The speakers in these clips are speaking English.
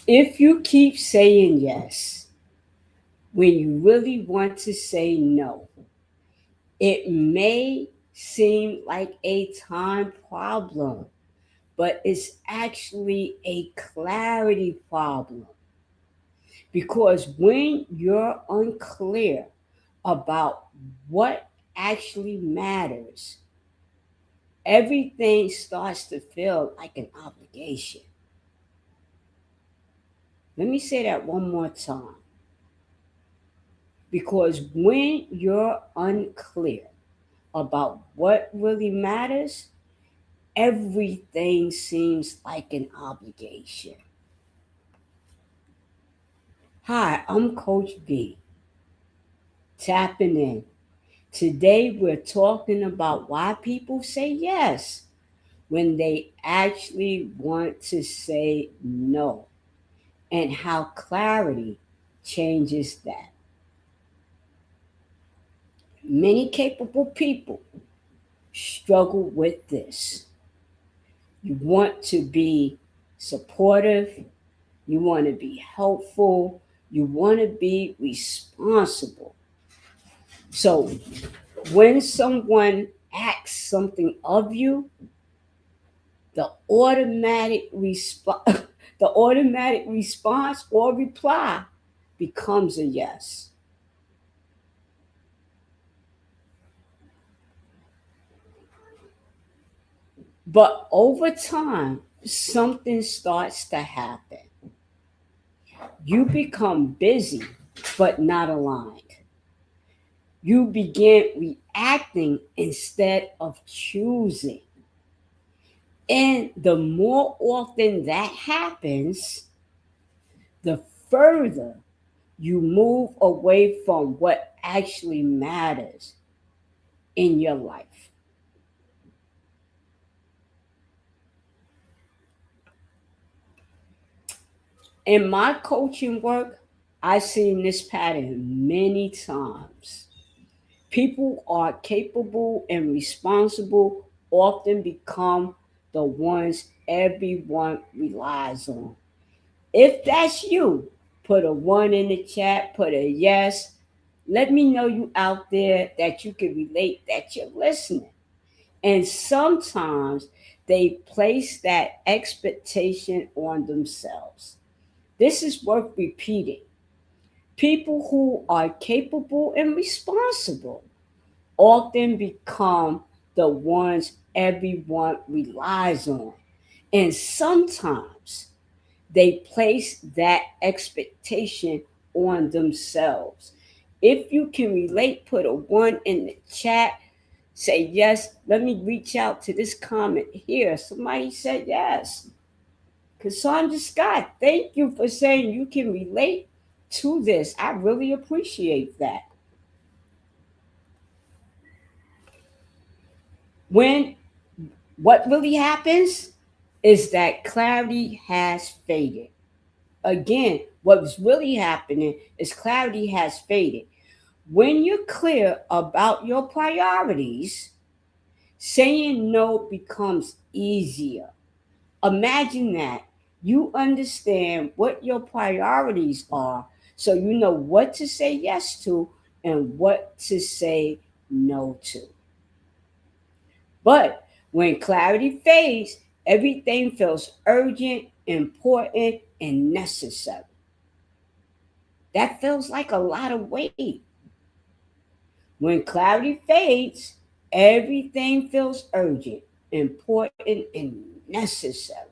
If you keep saying yes when you really want to say no, it may seem like a time problem, but it's actually a clarity problem. Because when you're unclear about what actually matters, everything starts to feel like an obligation. Let me say that one more time. Because when you're unclear about what really matters, everything seems like an obligation. Hi, I'm Coach B, tapping in. Today we're talking about why people say yes when they actually want to say no, and how clarity changes that. Many capable people struggle with this. You want to be supportive, you want to be helpful, you want to be responsible. So when someone asks something of you, the automatic response the automatic response or reply becomes a yes. But over time, something starts to happen. You become busy but not aligned. You begin reacting instead of choosing. And the more often that happens, the further you move away from what actually matters in your life. In my coaching work, I've seen this pattern many times. People are capable and responsible, often become the ones everyone relies on. If that's you, put a one in the chat, put a yes. Let me know you out there that you can relate, that you're listening. And sometimes they place that expectation on themselves. This is worth repeating. People who are capable and responsible often become the ones everyone relies on. And sometimes they place that expectation on themselves. If you can relate, put a one in the chat. Say yes. Let me reach out to this comment here. Somebody said yes. Cassandra Scott, thank you for saying you can relate to this. I really appreciate that. When what really happens is that clarity has faded. Again, what's really happening is clarity has faded. When you're clear about your priorities, saying no becomes easier. Imagine that you understand what your priorities are so you know what to say yes to and what to say no to. But when clarity fades, everything feels urgent, important, and necessary. That feels like a lot of weight. When clarity fades, everything feels urgent, important, and necessary.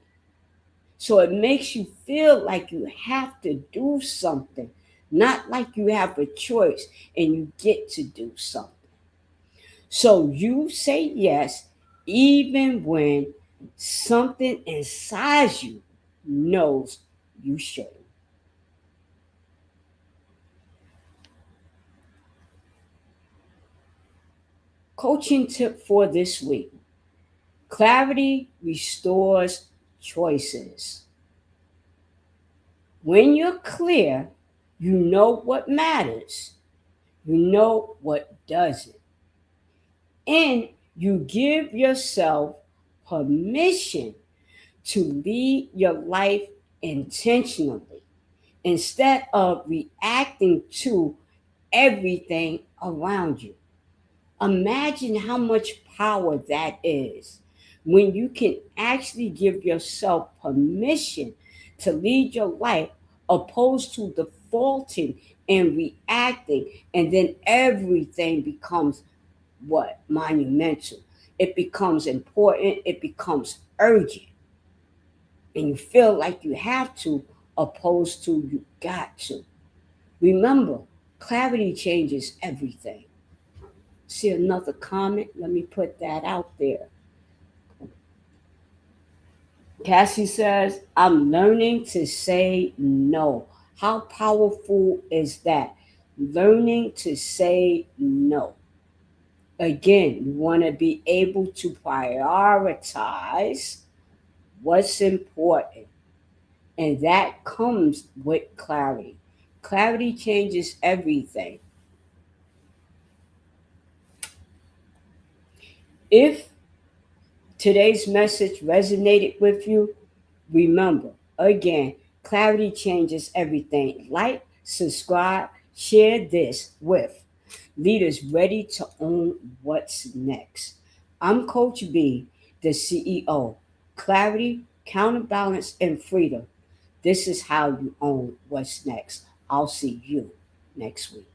So it makes you feel like you have to do something, not like you have a choice and you get to do something. So you say yes, even when something inside you knows you shouldn't. Coaching tip for this week: clarity restores choices. When you're clear, you know what matters, you know what doesn't, and you give yourself permission to lead your life intentionally instead of reacting to everything around you. Imagine how much power that is when you can actually give yourself permission to lead your life opposed to defaulting and reacting, and then everything becomes what? Monumental. It becomes important, it becomes urgent, and you feel like you have to opposed to you got to. Remember, clarity changes everything. See another comment? Let me put that out there. Cassie says, I'm learning to say no. How powerful is that? Learning to say no. Again, you want to be able to prioritize what's important, and that comes with clarity. Clarity changes everything. If today's message resonated with you, remember, again, clarity changes everything. Like, subscribe, share this with leaders ready to own what's next. I'm Coach B, the CEO. Clarity, counterbalance, and freedom. This is how you own what's next. I'll see you next week.